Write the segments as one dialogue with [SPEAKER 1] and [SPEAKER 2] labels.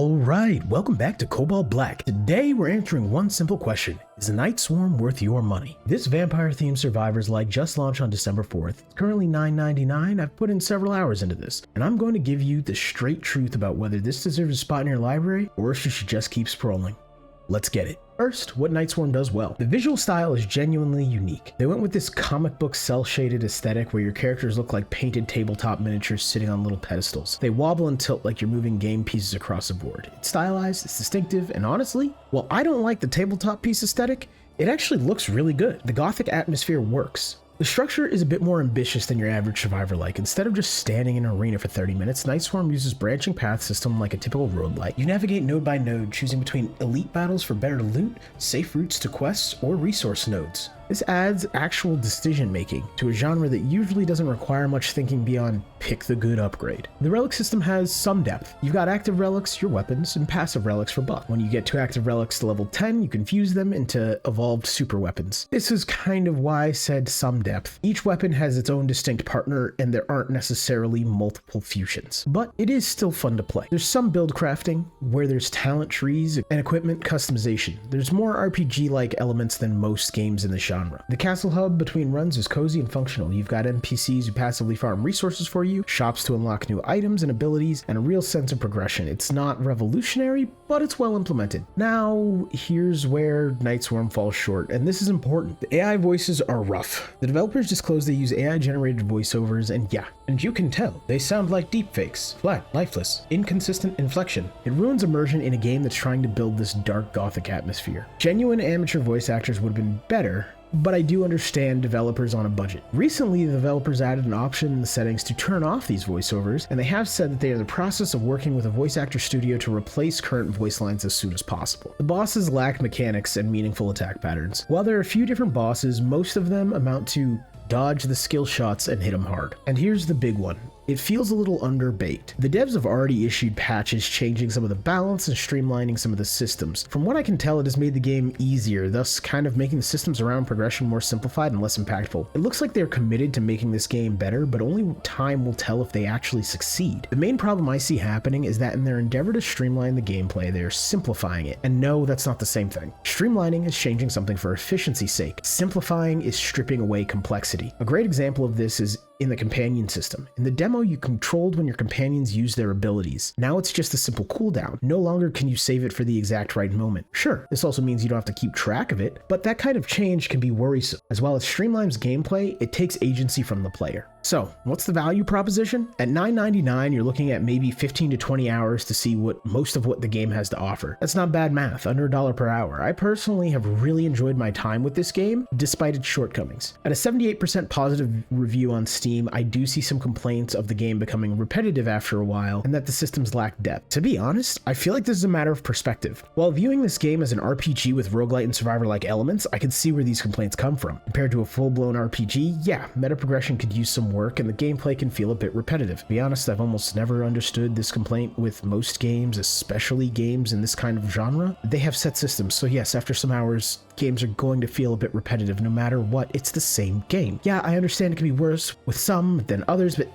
[SPEAKER 1] Alright, welcome back to Cobalt Black. Today we're answering one simple question. Is a Night Swarm worth your money? This vampire-themed survivors like just launched on December 4th. It's currently $9.99. I've put in several hours into this, and I'm going to give you the straight truth about whether this deserves a spot in your library or if you should just keep scrolling. Let's get it. First, what Night Swarm does well. The visual style is genuinely unique. They went with this comic book cel-shaded aesthetic where your characters look like painted tabletop miniatures sitting on little pedestals. They wobble and tilt like you're moving game pieces across a board. It's stylized, it's distinctive, and honestly, while I don't like the tabletop piece aesthetic, it actually looks really good. The gothic atmosphere works. The structure is a bit more ambitious than your average survivor-like. Instead of just standing in an arena for 30 minutes, Night Swarm uses branching path system like a typical roguelite. You navigate node by node, choosing between elite battles for better loot, safe routes to quests, or resource nodes. This adds actual decision making to a genre that usually doesn't require much thinking beyond pick the good upgrade. The relic system has some depth. You've got active relics, your weapons, and passive relics for buff. When you get 2 active relics to level 10, you can fuse them into evolved super weapons. This is kind of why I said some depth. Each weapon has its own distinct partner, and there aren't necessarily multiple fusions, but it is still fun to play. There's some build crafting, where there's talent trees and equipment customization. There's more RPG-like elements than most games in the genre. The castle hub between runs is cozy and functional. You've got NPCs who passively farm resources for you, shops to unlock new items and abilities, and a real sense of progression. It's not revolutionary, but it's well implemented. Now, here's where Night Swarm falls short, and this is important. The AI voices are rough. The developers disclose they use AI-generated voiceovers, and yeah, and you can tell, they sound like deepfakes. Flat, lifeless, inconsistent inflection. It ruins immersion in a game that's trying to build this dark gothic atmosphere. Genuine amateur voice actors would have been better, but I do understand developers on a budget. Recently, the developers added an option in the settings to turn off these voiceovers, and they have said that they are in the process of working with a voice actor studio to replace current voice lines as soon as possible. The bosses lack mechanics and meaningful attack patterns. While there are a few different bosses, most of them amount to dodge the skill shots and hit them hard. And here's the big one. It feels a little underbaked. The devs have already issued patches changing some of the balance and streamlining some of the systems. From what I can tell, it has made the game easier, thus kind of making the systems around progression more simplified and less impactful. It looks like they're committed to making this game better, but only time will tell if they actually succeed. The main problem I see happening is that in their endeavor to streamline the gameplay, they are simplifying it. And no, that's not the same thing. Streamlining is changing something for efficiency's sake. Simplifying is stripping away complexity. A great example of this is in the companion system. In the demo, you controlled when your companions use their abilities. Now it's just a simple cooldown. No longer can you save it for the exact right moment. Sure, this also means you don't have to keep track of it, but that kind of change can be worrisome. As well as streamlines gameplay, it takes agency from the player. So, what's the value proposition? At $9.99, you're looking at maybe 15 to 20 hours to see most of what the game has to offer. That's not bad math, under $1 per hour. I personally have really enjoyed my time with this game, despite its shortcomings. At a 78% positive review on Steam, I do see some complaints of the game becoming repetitive after a while, and that the systems lack depth. To be honest, I feel like this is a matter of perspective. While viewing this game as an RPG with roguelite and survivor-like elements, I can see where these complaints come from. Compared to a full-blown RPG, yeah, meta progression could use some work and the gameplay can feel a bit repetitive. To be honest, I've almost never understood this complaint with most games, especially games in this kind of genre. They have set systems, so yes, after some hours, games are going to feel a bit repetitive no matter what. It's the same game. Yeah, I understand it can be worse with some than others, but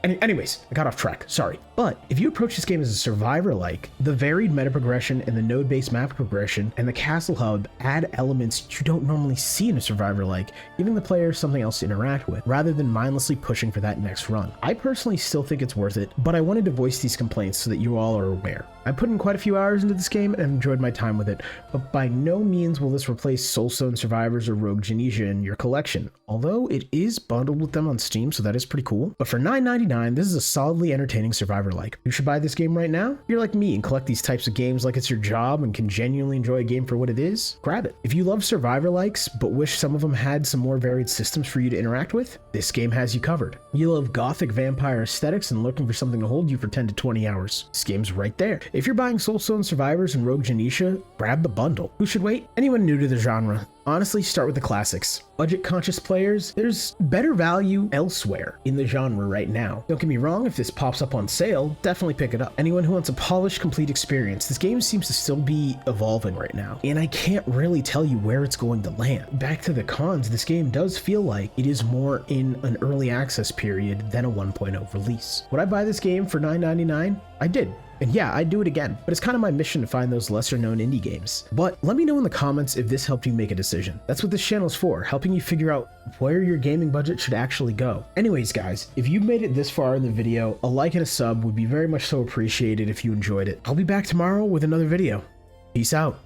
[SPEAKER 1] anyways, I got off track, sorry. But if you approach this game as a survivor-like, the varied meta progression and the node-based map progression and the castle hub add elements you don't normally see in a survivor-like, giving the player something else to interact with, rather than mindlessly pushing for that next run. I personally still think it's worth it, but I wanted to voice these complaints so that you all are aware. I put in quite a few hours into this game and enjoyed my time with it, but by no means will this replace Soulstone Survivors or Rogue Genesia in your collection, although it is bundled with them on Steam, so that is pretty cool. But for $9.99, this is a solidly entertaining survivor-like. You should buy this game right now. If you're like me and collect these types of games like it's your job and can genuinely enjoy a game for what it is, grab it. If you love survivor-likes, but wish some of them had some more varied systems for you to interact with, this game has you covered. You love gothic vampire aesthetics and looking for something to hold you for 10 to 20 hours, this game's right there. If you're buying Soulstone Survivors and Rogue Genesia, grab the bundle. Who should wait? Anyone new to the genre. Honestly, start with the classics. Budget-conscious players, there's better value elsewhere in the genre right now. Don't get me wrong, if this pops up on sale, definitely pick it up. Anyone who wants a polished, complete experience, this game seems to still be evolving right now, and I can't really tell you where it's going to land. Back to the cons, this game does feel like it is more in an early access period than a 1.0 release. Would I buy this game for $9.99? I did. And yeah, I'd do it again, but it's kind of my mission to find those lesser known indie games. But let me know in the comments if this helped you make a decision. That's what this channel is for, helping you figure out where your gaming budget should actually go. Anyways guys, if you've made it this far in the video, a like and a sub would be very much so appreciated if you enjoyed it. I'll be back tomorrow with another video. Peace out.